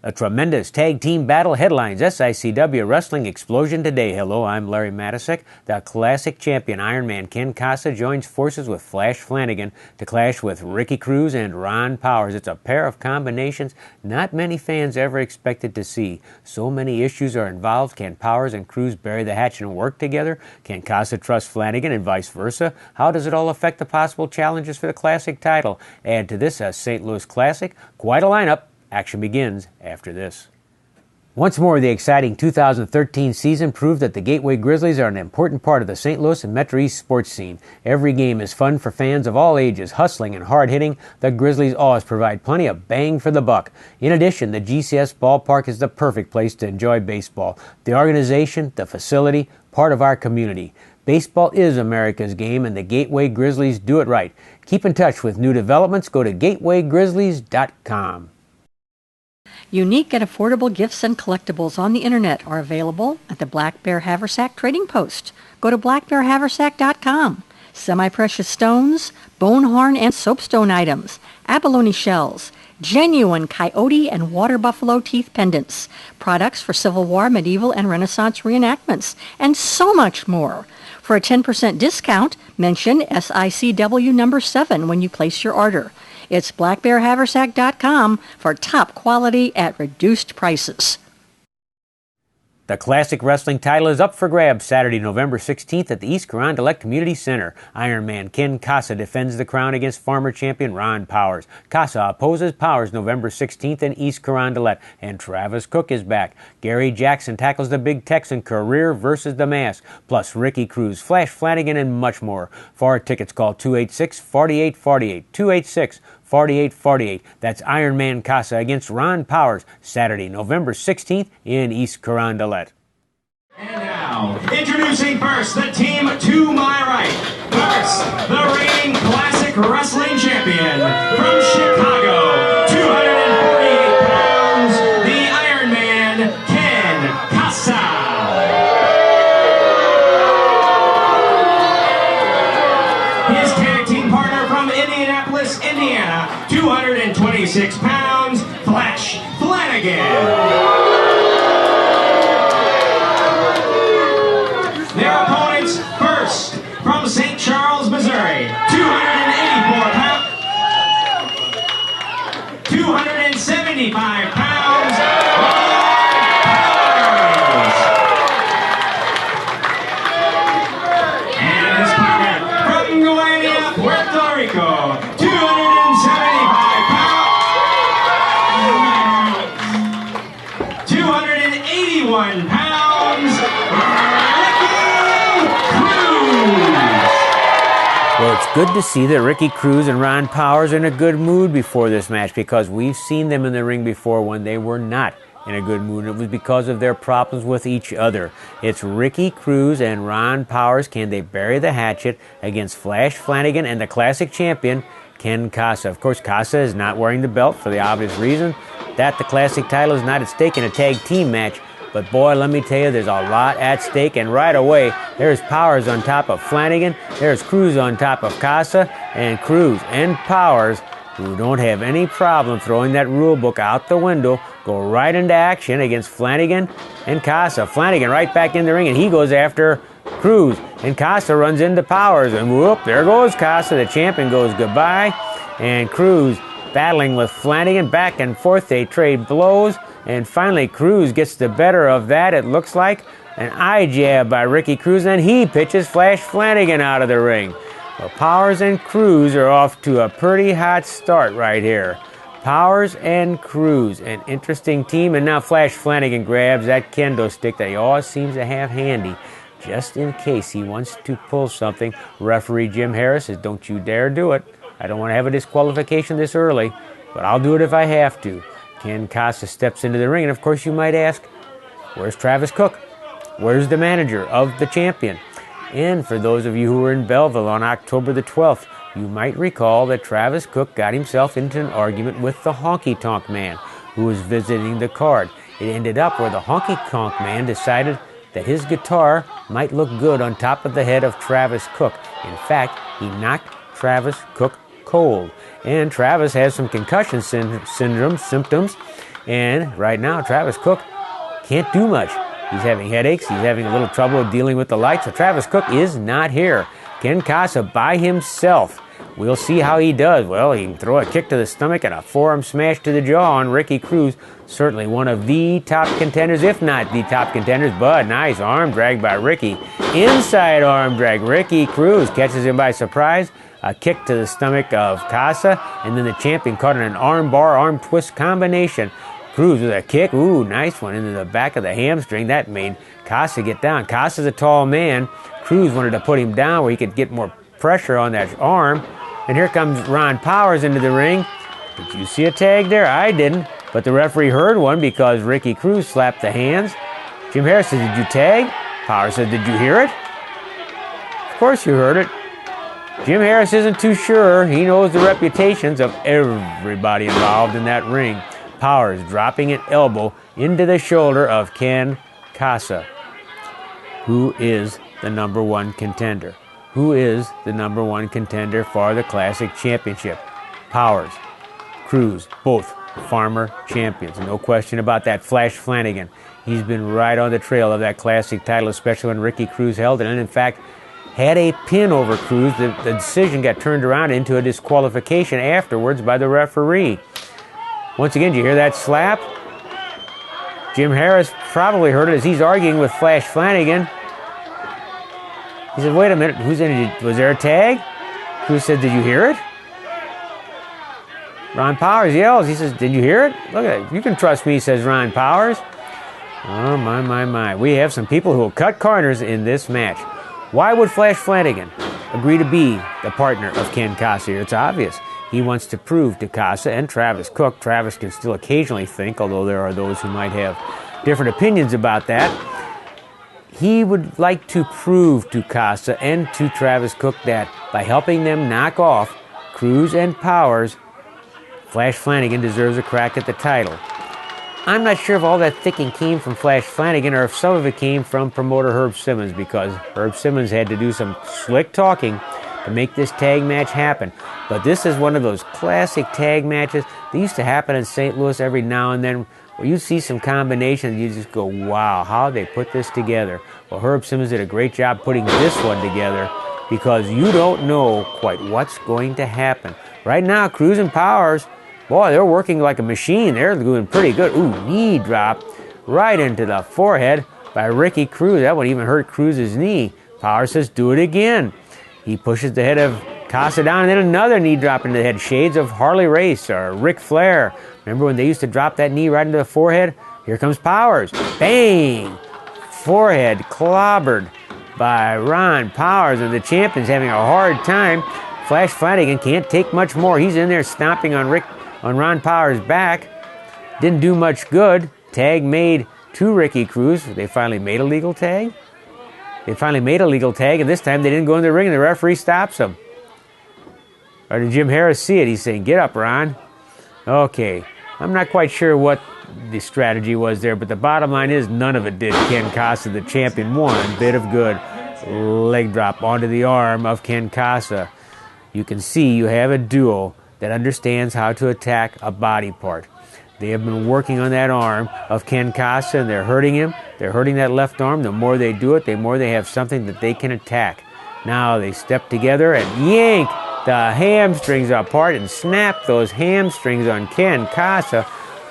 A tremendous tag team battle headlines SICW Wrestling Explosion today. Hello, I'm Larry Matisek. The classic champion Ironman Ken Kasa joins forces with Flash Flanagan to clash with Ricky Cruz and Ron Powers. It's a pair of combinations not many fans ever expected to see. So many issues are involved. Can Powers and Cruz bury the hatchet and work together? Can Kasa trust Flanagan and vice versa? How does it all affect the possible challenges for the classic title? Add to this a St. Louis Classic. Quite a lineup. Action begins after this. Once more, the exciting 2013 season proved that the Gateway Grizzlies are an important part of the St. Louis and Metro East sports scene. Every game is fun for fans of all ages, hustling and hard-hitting. The Grizzlies always provide plenty of bang for the buck. In addition, the GCS ballpark is the perfect place to enjoy baseball. The organization, the facility, part of our community. Baseball is America's game, and the Gateway Grizzlies do it right. Keep in touch with new developments. Go to gatewaygrizzlies.com. Unique and affordable gifts and collectibles on the internet are available at the Black Bear Haversack Trading Post. Go to blackbearhaversack.com. Semi-precious stones, bone horn and soapstone items, abalone shells, genuine coyote and water buffalo teeth pendants, products for Civil War, medieval, and Renaissance reenactments, and so much more. For a 10% discount, mention SICW number 7 when you place your order. It's blackbearhaversack.com for top quality at reduced prices. The classic wrestling title is up for grabs Saturday, November 16th at the East Carondelet Community Center. Ironman Ken Kasa defends the crown against former champion Ron Powers. Kasa opposes Powers November 16th in East Carondelet, and Travis Cook is back. Gary Jackson tackles the Big Texan Career versus the Mask, plus Ricky Cruz, Flash Flanagan, and much more. For tickets, call 286-4848, 286-4848. That's Ironman Kasa against Ron Powers, Saturday, November 16th in East Carondelet. And now, introducing first the team to my right. First, the reigning classic wrestling champion from Chicago, 248 pounds, the Ironman, Ken Kasa. His tag team partner from Indianapolis, Indiana, 226 pounds, Flash Flanagan. Their opponents, first, from St. Charles, Missouri, 284 pounds, 275 pounds, and his partner from Guayana, Puerto Rico, 275 pounds, 281 pounds, Well, it's good to see that Ricky Cruz and Ron Powers are in a good mood before this match, because we've seen them in the ring before when they were not in a good mood. It was because of their problems with each other. It's Ricky Cruz and Ron Powers. Can they bury the hatchet against Flash Flanagan and the classic champion, Ken Kasa? Of course, Kasa is not wearing the belt for the obvious reason that the classic title is not at stake in a tag team match. But boy, let me tell you, there's a lot at stake, and right away, there's Powers on top of Flanagan, there's Cruz on top of Kasa, and Cruz and Powers, who don't have any problem throwing that rule book out the window, go right into action against Flanagan and Kasa. Flanagan right back in the ring, and he goes after Cruz, and Kasa runs into Powers, and whoop, there goes Kasa. The champion goes goodbye, and Cruz battling with Flanagan back and forth. They trade blows. And finally, Cruz gets the better of that. It looks like an eye jab by Ricky Cruz, and he pitches Flash Flanagan out of the ring. Well, Powers and Cruz are off to a pretty hot start right here. Powers and Cruz, an interesting team. And now Flash Flanagan grabs that kendo stick that he always seems to have handy, just in case he wants to pull something. Referee Jim Harris says, "Don't you dare do it. I don't want to have a disqualification this early, but I'll do it if I have to." Ken Kasa steps into the ring, and of course you might ask, where's Travis Cook? Where's the manager of the champion? And for those of you who were in Belleville on October the 12th, you might recall that Travis Cook got himself into an argument with the Honky Tonk Man, who was visiting the card. It ended up where the Honky Tonk Man decided that his guitar might look good on top of the head of Travis Cook. In fact, he knocked Travis Cook cold. And Travis has some concussion syndrome symptoms, And right now, Travis Cook can't do much. He's having headaches. He's having a little trouble dealing with the lights. So Travis Cook is not here. Ken Kasa by himself. We'll see how he does. Well, he can throw a kick to the stomach and a forearm smash to the jaw on Ricky Cruz. Certainly one of the top contenders, if not the top contenders. But nice arm drag by Ricky. Inside arm drag. Ricky Cruz catches him by surprise. A kick to the stomach of Kasa. And then the champion caught in an arm bar, arm twist combination. Cruz with a kick. Ooh, nice one into the back of the hamstring. That made Kasa get down. Kasa's a tall man. Cruz wanted to put him down where he could get more pressure on that arm. And here comes Ron Powers into the ring. Did you see a tag there? I didn't. But the referee heard one because Ricky Cruz slapped the hands. Jim Harris said, did you tag? Powers said, did you hear it? Of course you heard it. Jim Harris isn't too sure. He knows the reputations of everybody involved in that ring. Powers dropping an elbow into the shoulder of Ken Kasa. Who is the number one contender? Who is the number one contender for the Classic Championship? Powers, Cruz, both former champions. No question about that. Flash Flanagan. He's been right on the trail of that Classic title, especially when Ricky Cruz held it. And in fact, had a pin over Cruz. The decision got turned around into a disqualification afterwards by the referee. Once again, did you hear that slap? Jim Harris probably heard it as he's arguing with Flash Flanagan. He said, wait a minute, who's in it? Was there a tag? Cruz said, did you hear it? Ron Powers yells. He says, did you hear it? Look at it. You can trust me, says Ron Powers. Oh, my. We have some people who will cut corners in this match. Why would Flash Flanagan agree to be the partner of Ken Kasa? It's obvious. He wants to prove to Kasa and Travis Cook. Travis can still occasionally think, although there are those who might have different opinions about that. He would like to prove to Kasa and to Travis Cook that by helping them knock off Cruz and Powers, Flash Flanagan deserves a crack at the title. I'm not sure if all that thinking came from Flash Flanagan or if some of it came from promoter Herb Simmons, because Herb Simmons had to do some slick talking to make this tag match happen. But this is one of those classic tag matches. They used to happen in St. Louis every now and then, where you see some combinations, you just go, wow, how they put this together. Well, Herb Simmons did a great job putting this one together because you don't know quite what's going to happen. Right now, Cruz and Powers, boy, they're working like a machine. They're doing pretty good. Ooh, knee drop right into the forehead by Ricky Cruz. That would even hurt Cruz's knee. Powers says, do it again. He pushes the head of Kasa down, and then another knee drop into the head. Shades of Harley Race or Ric Flair. Remember when they used to drop that knee right into the forehead? Here comes Powers. Bang! Forehead clobbered by Ron Powers, and the champion's having a hard time. Flash Flanagan can't take much more. He's in there stomping on Ron Powers' back. Didn't do much good. Tag made to Ricky Cruz. They finally made a legal tag. And this time they didn't go in the ring, and the referee stops them. Or did Jim Harris see it? He's saying, get up, Ron. Okay. I'm not quite sure what the strategy was there, but the bottom line is none of it did Ken Kasa, the champion. One bit of good. Leg drop onto the arm of Ken Kasa. You can see you have a duo that understands how to attack a body part. They have been working on that arm of Ken Kasa, and they're hurting him. They're hurting that left arm. The more they do it, the more they have something that they can attack. Now they step together and yank the hamstrings apart and snap those hamstrings on Ken Kasa.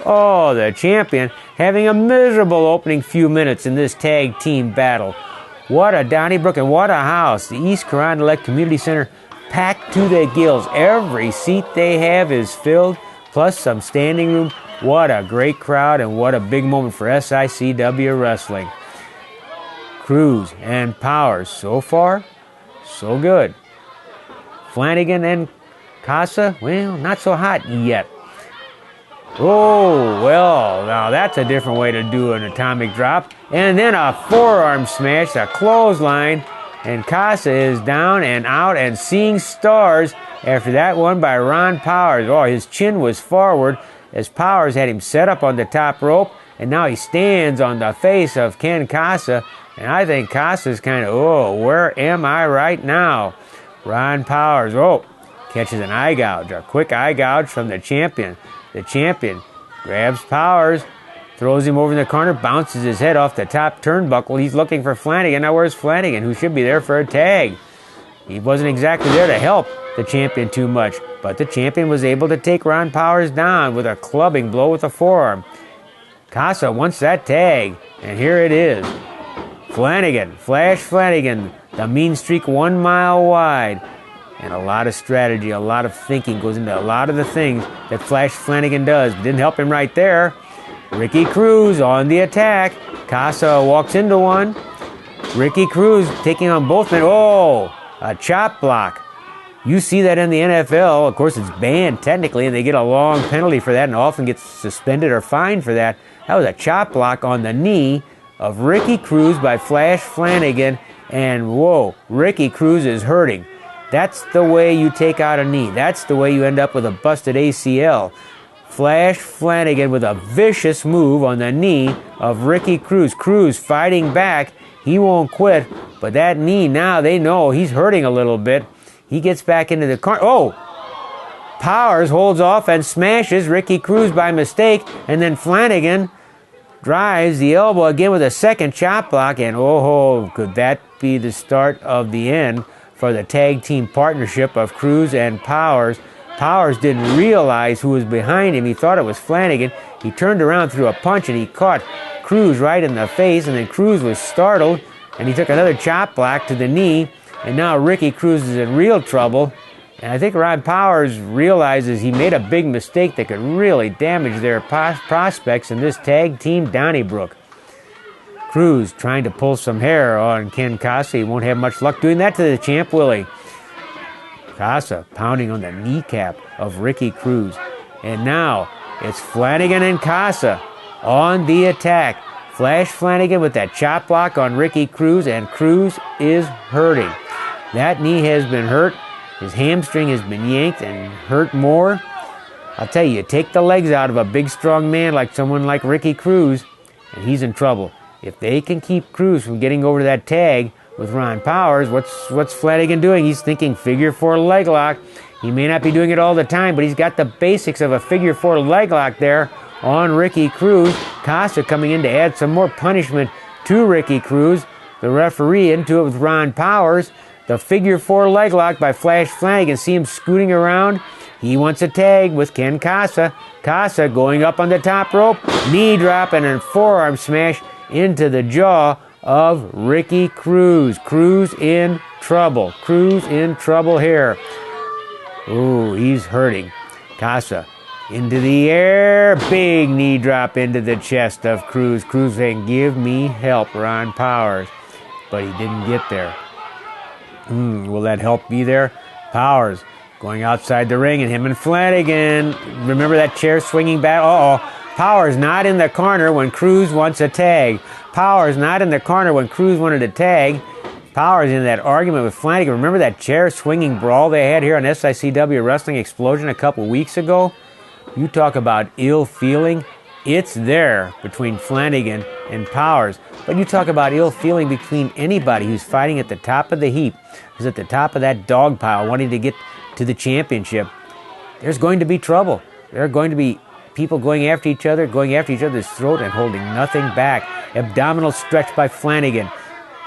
Oh, the champion having a miserable opening few minutes in this tag team battle. What a Donnybrook and what a house. The East Carondelet Lake Community Center packed to the gills. Every seat they have is filled, plus some standing room. What a great crowd and what a big moment for SICW Wrestling. Cruz and Powers, so far, so good. Flanagan and Kasa, well, not so hot yet. Oh, well, now that's a different way to do an atomic drop. And then a forearm smash, a clothesline, and Kasa is down and out and seeing stars after that one by Ron Powers. Oh, his chin was forward as Powers had him set up on the top rope, and now he stands on the face of Ken Kasa, and I think Kasa's kind of, oh, where am I right now? Ron Powers, oh, catches an eye gouge, a quick eye gouge from the champion. The champion grabs Powers, throws him over in the corner, bounces his head off the top turnbuckle. He's looking for Flanagan. Now where's Flanagan, who should be there for a tag? He wasn't exactly there to help the champion too much, but the champion was able to take Ron Powers down with a clubbing blow with a forearm. Kasa wants that tag, and here it is. Flanagan, Flash Flanagan, the mean streak 1 mile wide. And a lot of strategy, a lot of thinking goes into a lot of the things that Flash Flanagan does. Didn't help him right there. Ricky Cruz on the attack. Kasa walks into one. Ricky Cruz taking on both men. Oh, a chop block. You see that in the NFL. Of course, it's banned technically, and they get a long penalty for that and often get suspended or fined for that. That was a chop block on the knee of Ricky Cruz by Flash Flanagan. And whoa, Ricky Cruz is hurting. That's the way you take out a knee. That's the way you end up with a busted ACL. Flash Flanagan with a vicious move on the knee of Ricky Cruz. Cruz fighting back. He won't quit. But that knee, now they know he's hurting a little bit. He gets back into the corner. Oh! Powers holds off and smashes Ricky Cruz by mistake. And then Flanagan drives the elbow again with a second chop block. And oh, could that be the start of the end for the tag team partnership of Cruz and Powers? Powers didn't realize who was behind him. He thought it was Flanagan. He turned around, threw a punch, and he caught Cruz right in the face. And then Cruz was startled, and he took another chop block to the knee. And now Ricky Cruz is in real trouble. And I think Ron Powers realizes he made a big mistake that could really damage their prospects in this tag team Donnybrook. Cruz trying to pull some hair on Ken Kasa. He won't have much luck doing that to the champ, will he? Kasa pounding on the kneecap of Ricky Cruz. And now it's Flanagan and Kasa on the attack. Flash Flanagan with that chop block on Ricky Cruz, and Cruz is hurting. That knee has been hurt. His hamstring has been yanked and hurt more. I'll tell you, take the legs out of a big, strong man like someone like Ricky Cruz, and he's in trouble. If they can keep Cruz from getting over that tag with Ron Powers, what's Flanagan doing? He's thinking figure four leg lock. He may not be doing it all the time, but he's got the basics of a figure four leg lock there on Ricky Cruz. Kasa coming in to add some more punishment to Ricky Cruz. The referee into it with Ron Powers. The figure four leg lock by Flash Flanagan. See him scooting around. He wants a tag with Ken Kasa. Kasa going up on the top rope. Knee drop and a forearm smash into the jaw of Ricky Cruz. Cruz in trouble. Cruz in trouble here. Ooh, he's hurting. Kasa into the air. Big knee drop into the chest of Cruz. Cruz saying, give me help, Ron Powers. But he didn't get there. Will that help be there? Powers going outside the ring, and him and Flanagan. Remember that chair swinging back? Powers not in the corner when Cruz wants a tag. Powers not in the corner when Cruz wanted a tag. Powers in that argument with Flanagan. Remember that chair swinging brawl they had here on SICW Wrestling Explosion a couple weeks ago? You talk about ill feeling. It's there between Flanagan and Powers. But you talk about ill feeling between anybody who's fighting at the top of the heap, who's at the top of that dog pile wanting to get to the championship. There's going to be trouble. There are going to be people going after each other, going after each other's throat and holding nothing back. Abdominal stretch by Flanagan.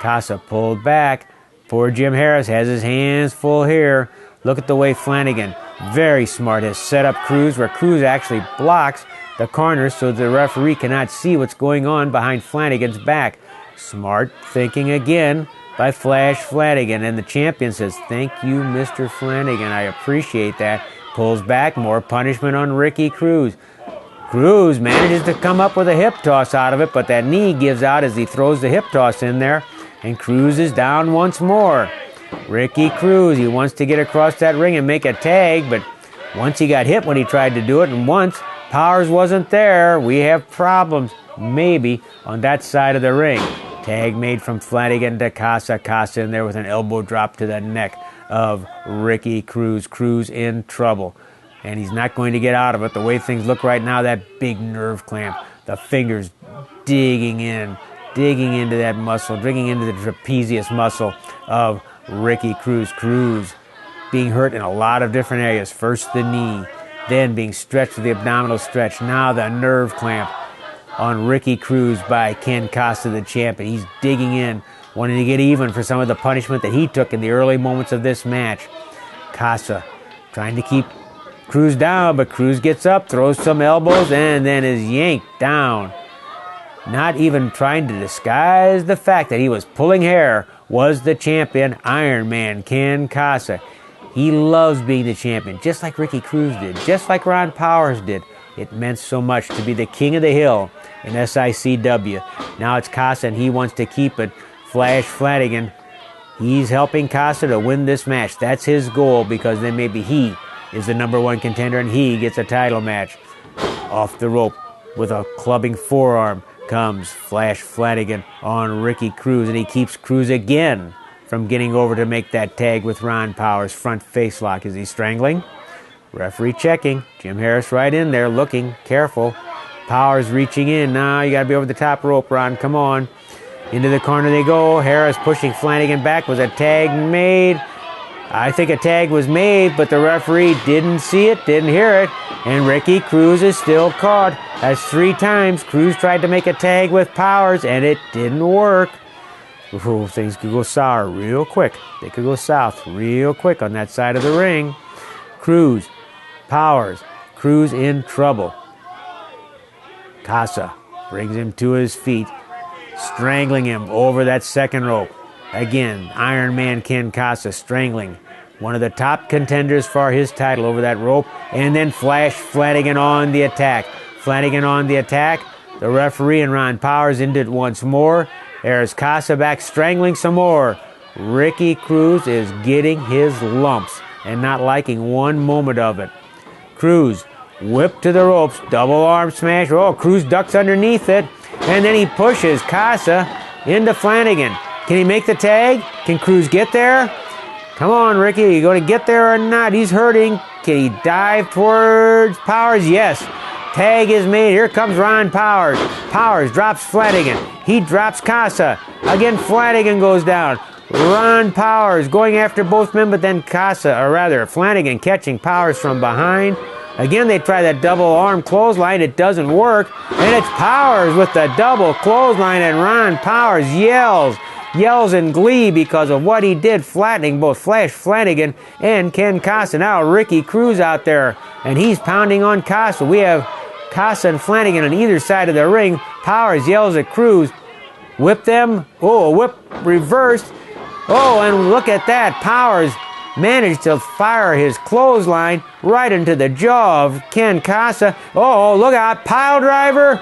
Kasa pulled back. Poor Jim Harris has his hands full here. Look at the way Flanagan, very smart, has set up Cruz, where Cruz actually blocks the corners so the referee cannot see what's going on behind Flanagan's back. Smart thinking again by Flash Flanagan. And the champion says, thank you, Mr. Flanagan. I appreciate that. Pulls back, more punishment on Ricky Cruz. Cruz manages to come up with a hip toss out of it, but that knee gives out as he throws the hip toss in there. And Cruz is down once more. Ricky Cruz, he wants to get across that ring and make a tag, but once he got hit when he tried to do it, and once Powers wasn't there, we have problems, maybe, on that side of the ring. Tag made from Flanagan to Kasa. Kasa in there with an elbow drop to the neck of Ricky Cruz. Cruz in trouble. And he's not going to get out of it. The way things look right now, that big nerve clamp, the fingers digging into that muscle, digging into the trapezius muscle of Ricky Cruz. Cruz being hurt in a lot of different areas. First the knee, then being stretched with the abdominal stretch. Now the nerve clamp on Ricky Cruz by Ken Kasa, the champion. He's digging in, wanting to get even for some of the punishment that he took in the early moments of this match. Kasa trying to keep Cruz down, but Cruz gets up, throws some elbows, and then is yanked down. Not even trying to disguise the fact that he was pulling hair was the champion, Iron Man Ken Kasa. He loves being the champion, just like Ricky Cruz did, just like Ron Powers did. It meant so much to be the king of the hill in SICW. Now it's Kasa, and he wants to keep it. Flash Flanagan, he's helping Kasa to win this match. That's his goal, because then maybe he is the #1 contender and he gets a title match. Off the rope with a clubbing forearm comes Flash Flanagan on Ricky Cruz, and he keeps Cruz again from getting over to make that tag with Ron Powers. Front face lock. Is he strangling? Referee checking. Jim Harris right in there looking careful. Powers reaching in. Now you got to be over the top rope, Ron. Come on. Into the corner they go. Harris pushing Flanagan back. Was a tag made? I think a tag was made, but the referee didn't see it, didn't hear it, and Ricky Cruz is still caught. That's 3 times. Cruz tried to make a tag with Powers, and it didn't work. Ooh, things could go sour real quick. They could go south real quick on that side of the ring. Cruz, Powers, Cruz in trouble. Kasa brings him to his feet, strangling him over that second rope. Again, Iron Man Ken Kasa strangling one of the top contenders for his title over that rope. And then Flash Flanagan on the attack. Flanagan on the attack. The referee and Ron Powers into it once more. There's Kasa back strangling some more. Ricky Cruz is getting his lumps and not liking one moment of it. Cruz whipped to the ropes. Double arm smash. Oh, Cruz ducks underneath it. And then he pushes Kasa into Flanagan. Can he make the tag? Can Cruz get there? Come on, Ricky. Are you going to get there or not? He's hurting. Can he dive towards Powers? Yes. Tag is made. Here comes Ron Powers. Powers drops Flanagan. He drops Kasa. Again, Flanagan goes down. Ron Powers going after both men, but then Flanagan catching Powers from behind. Again, they try that double arm clothesline. It doesn't work. And it's Powers with the double clothesline, and Ron Powers yells in glee because of what he did, flattening both Flash Flanagan and Ken Kasa. Now Ricky Cruz out there, and he's pounding on Kasa. We have Kasa and Flanagan on either side of the ring. Powers yells at Cruz, whip them. Oh, a whip reversed. Oh, and look at that. Powers managed to fire his clothesline right into the jaw of Ken Kasa. Oh, look out. Pile driver.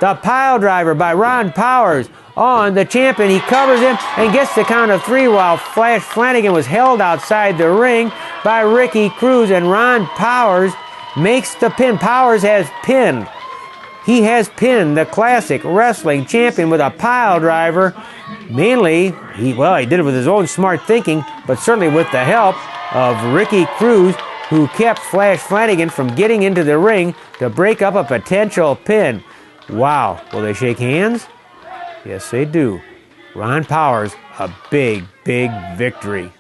The pile driver by Ron Powers on the champion. He covers him and gets the count of 3 while Flash Flanagan was held outside the ring by Ricky Cruz, and Ron Powers makes the pin. Powers has pinned. He has pinned the classic wrestling champion with a pile driver. Mainly, he did it with his own smart thinking, but certainly with the help of Ricky Cruz, who kept Flash Flanagan from getting into the ring to break up a potential pin. Wow. Will they shake hands? Yes, they do. Ron Powers, a big, big victory.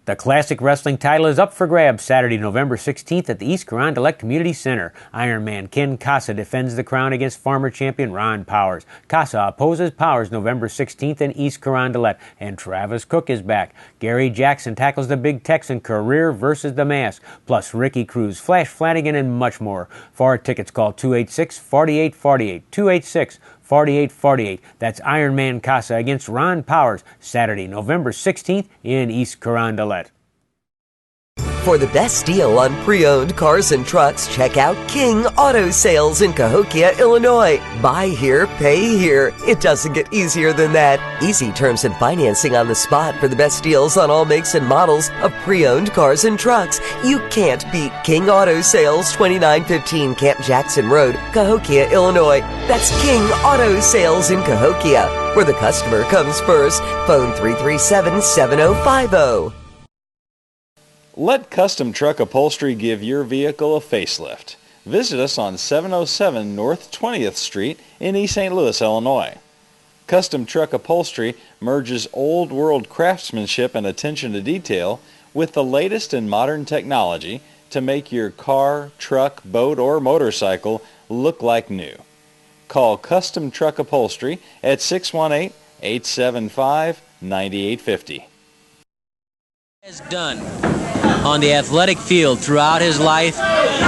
The Classic Wrestling title is up for grabs Saturday, November 16th at the East Carondelet Community Center. Iron Man Ken Kasa defends the crown against former champion Ron Powers. Kasa opposes Powers November 16th in East Carondelet, and Travis Cook is back. Gary Jackson tackles the Big Texan Career versus the Mask, plus Ricky Cruz, Flash Flanagan, and much more. For tickets, call 286-4848, 286-4848. That's Iron Man Kasa against Ron Powers, Saturday, November 16th in East Carondelet. For the best deal on pre-owned cars and trucks, check out King Auto Sales in Cahokia, Illinois. Buy here, pay here. It doesn't get easier than that. Easy terms and financing on the spot for the best deals on all makes and models of pre-owned cars and trucks. You can't beat King Auto Sales, 2915 Camp Jackson Road, Cahokia, Illinois. That's King Auto Sales in Cahokia, where the customer comes first. Phone 337-7050. Let Custom Truck Upholstery give your vehicle a facelift. Visit us on 707 North 20th Street in East St. Louis, Illinois. Custom Truck Upholstery merges old world craftsmanship and attention to detail with the latest in modern technology to make your car, truck, boat, or motorcycle look like new. Call Custom Truck Upholstery at 618-875-9850. Has done on the athletic field throughout his life,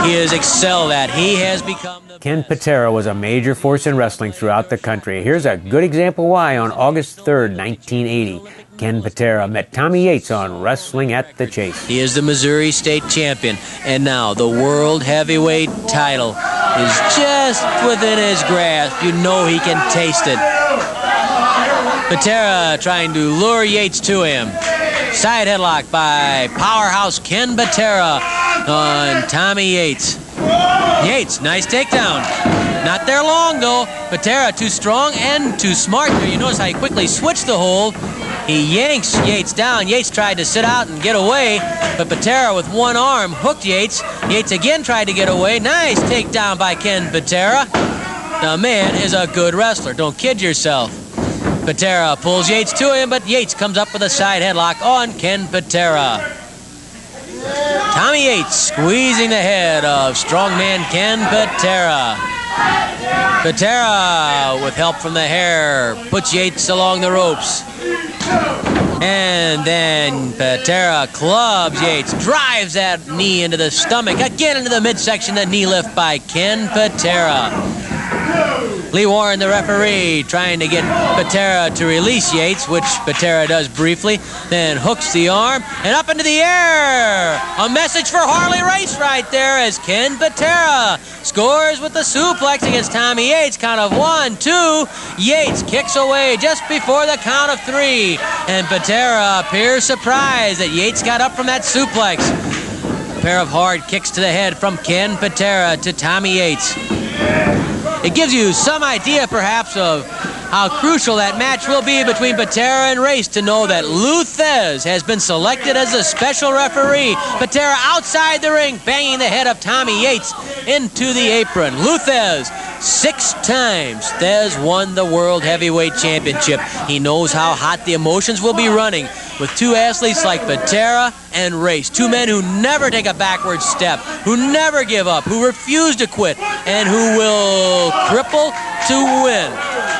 he has excelled at. He has become the Ken Patera was a major force in wrestling throughout the country. Here's a good example why. On August 3rd, 1980, Ken Patera met Tommy Yates on Wrestling at the Chase. He is the Missouri State Champion, and now the World Heavyweight title is just within his grasp. You know he can taste it. Patera trying to lure Yates to him. Side headlock by powerhouse Ken Patera on Tommy Yates. Yates, nice takedown. Not there long, though. Patera too strong and too smart there. You notice how he quickly switched the hold. He yanks Yates down. Yates tried to sit out and get away, but Patera with one arm hooked Yates. Yates again tried to get away. Nice takedown by Ken Patera. The man is a good wrestler. Don't kid yourself. Patera pulls Yates to him, but Yates comes up with a side headlock on Ken Patera. Tommy Yates squeezing the head of strongman Ken Patera. Patera, with help from the hair, puts Yates along the ropes. And then Patera clubs Yates, drives that knee into the stomach, again into the midsection, the knee lift by Ken Patera. Lee Warren, the referee, trying to get Patera to release Yates, which Patera does briefly, then hooks the arm and up into the air. A message for Harley Race right there as Ken Patera scores with the suplex against Tommy Yates. Count of 1, 2. Yates kicks away just before the count of 3, and Patera appears surprised that Yates got up from that suplex. A pair of hard kicks to the head from Ken Patera to Tommy Yates. It gives you some idea, perhaps, of how crucial that match will be between Patera and Race to know that Lou Thez has been selected as a special referee. Patera outside the ring, banging the head of Tommy Yates into the apron. Lou Thez, 6 times Thez won the World Heavyweight Championship. He knows how hot the emotions will be running with two athletes like Patera and Race. Two men who never take a backward step, who never give up, who refuse to quit, and who will cripple to win.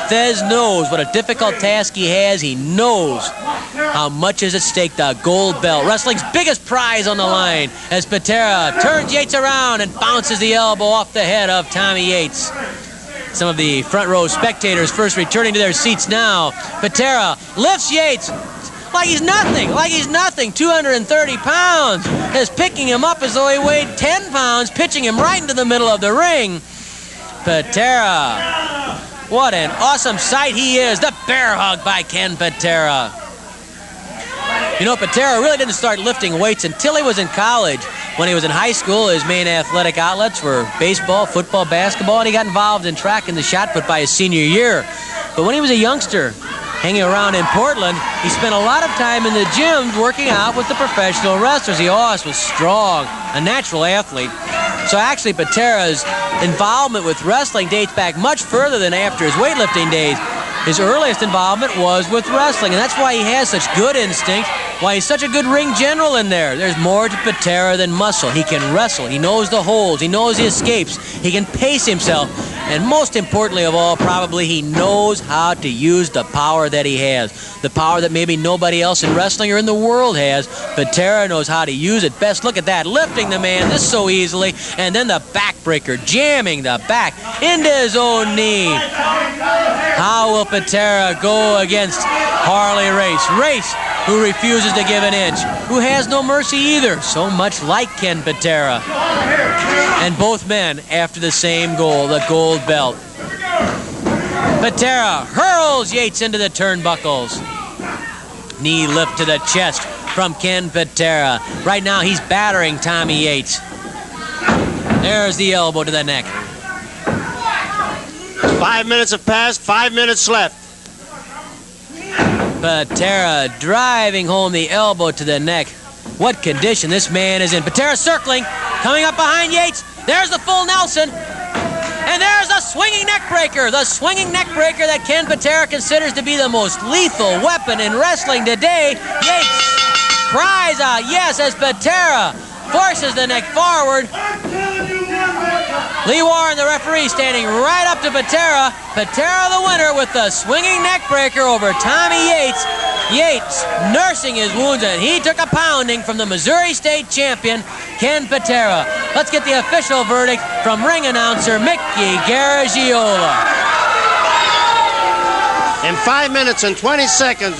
Thez knows what a difficult task he has. He knows how much is at stake. The gold belt, wrestling's biggest prize on the line, as Patera turns Yates around and bounces the elbow off the head of Tommy Yates. Some of the front row spectators first returning to their seats now. Patera lifts Yates like he's nothing, 230 pounds, is picking him up as though he weighed 10 pounds, pitching him right into the middle of the ring. Patera, what an awesome sight he is. The bear hug by Ken Patera. You know, Patera really didn't start lifting weights until he was in college. When he was in high school, his main athletic outlets were baseball, football, basketball, and he got involved in track and the shot put by his senior year. But when he was a youngster, hanging around in Portland, he spent a lot of time in the gyms working out with the professional wrestlers. He always was strong, a natural athlete. So actually, Patera's involvement with wrestling dates back much further than after his weightlifting days. His earliest involvement was with wrestling, and that's why he has such good instinct, why he's such a good ring general in there. There's more to Patera than muscle. He can wrestle. He knows the holds. He knows the escapes. He can pace himself. And most importantly of all, probably, he knows how to use the power that he has. The power that maybe nobody else in wrestling or in the world has. Patera knows how to use it best. Look at that, lifting the man this so easily. And then the backbreaker, jamming the back into his own knee. How will Patera go against Harley Race? Race, who refuses to give an inch, who has no mercy either, so much like Ken Patera. And both men after the same goal, the gold belt. Patera hurls Yates into the turnbuckles. Knee lift to the chest from Ken Patera. Right now he's battering Tommy Yates. There's the elbow to the neck. 5 minutes have passed, 5 minutes left. Patera driving home the elbow to the neck. What condition this man is in. Patera circling, coming up behind Yates. There's the full Nelson. And there's a swinging neck breaker. The swinging neck breaker that Ken Patera considers to be the most lethal weapon in wrestling today. Yates cries out yes as Patera forces the neck forward. Lee Warren, the referee, standing right up to Patera. Patera the winner with the swinging neck breaker over Tommy Yates. Yates nursing his wounds, and he took a pounding from the Missouri State champion, Ken Patera. Let's get the official verdict from ring announcer Mickey Garagiola. In 5 minutes and 20 seconds,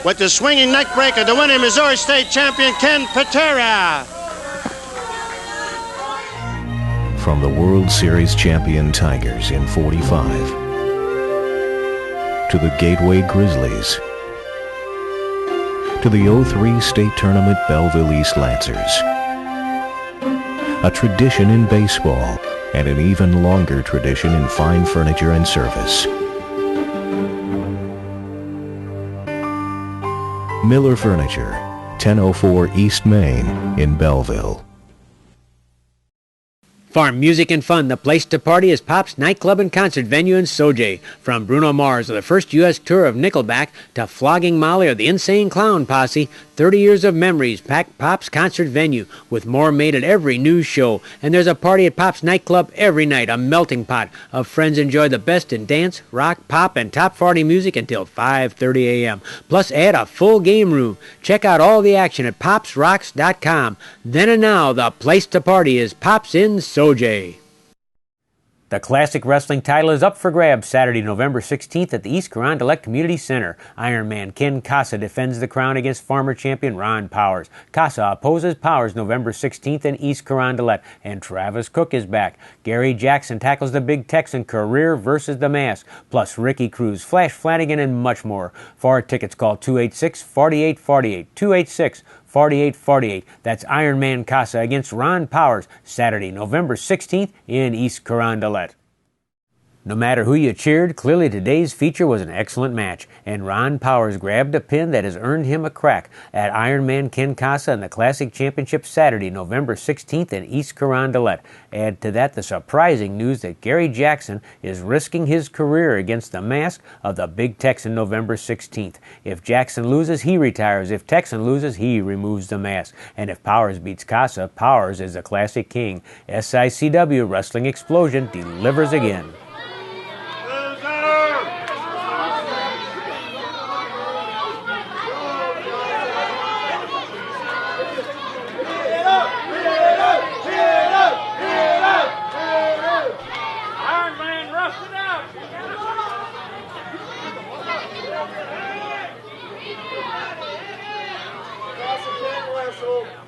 with the swinging neck breaker, the winning Missouri State champion, Ken Patera. From the World Series champion Tigers in '45 to the Gateway Grizzlies to the '03 State Tournament Belleville East Lancers. A tradition in baseball and an even longer tradition in fine furniture and service. Miller Furniture, 1004 East Main in Belleville. Farm music and fun. The place to party is Pop's nightclub and concert venue in Sojay. From Bruno Mars or the first U.S. tour of Nickelback to Flogging Molly or the Insane Clown Posse, 30 years of memories pack Pop's concert venue with more made at every news show. And there's a party at Pop's nightclub every night, a melting pot of friends enjoy the best in dance, rock, pop, and top 40 music until 5:30 a.m. Plus add a full game room. Check out all the action at popsrocks.com. Then and now, the place to party is Pop's in Sojay. The Classic Wrestling title is up for grabs Saturday, November 16th at the East Carondelet Community Center. Iron Man Ken Kasa defends the crown against former champion Ron Powers. Kasa opposes Powers November 16th in East Carondelet, and Travis Cook is back. Gary Jackson tackles the Big Texan Career versus the Mask, plus Ricky Cruz, Flash Flanagan, and much more. For tickets, call 286-4848, 286-4848. That's Iron Man Kasa against Ron Powers, Saturday, November 16th in East Carondelet. No matter who you cheered, clearly today's feature was an excellent match, and Ron Powers grabbed a pin that has earned him a crack at Iron Man Ken Kasa in the Classic Championship Saturday, November 16th in East Carondelet. Add to that the surprising news that Gary Jackson is risking his career against the Mask of the Big Texan November 16th. If Jackson loses, he retires. If Texan loses, he removes the mask. And if Powers beats Kasa, Powers is the Classic King. SICW Wrestling Explosion delivers again. Kasa can't wrestle.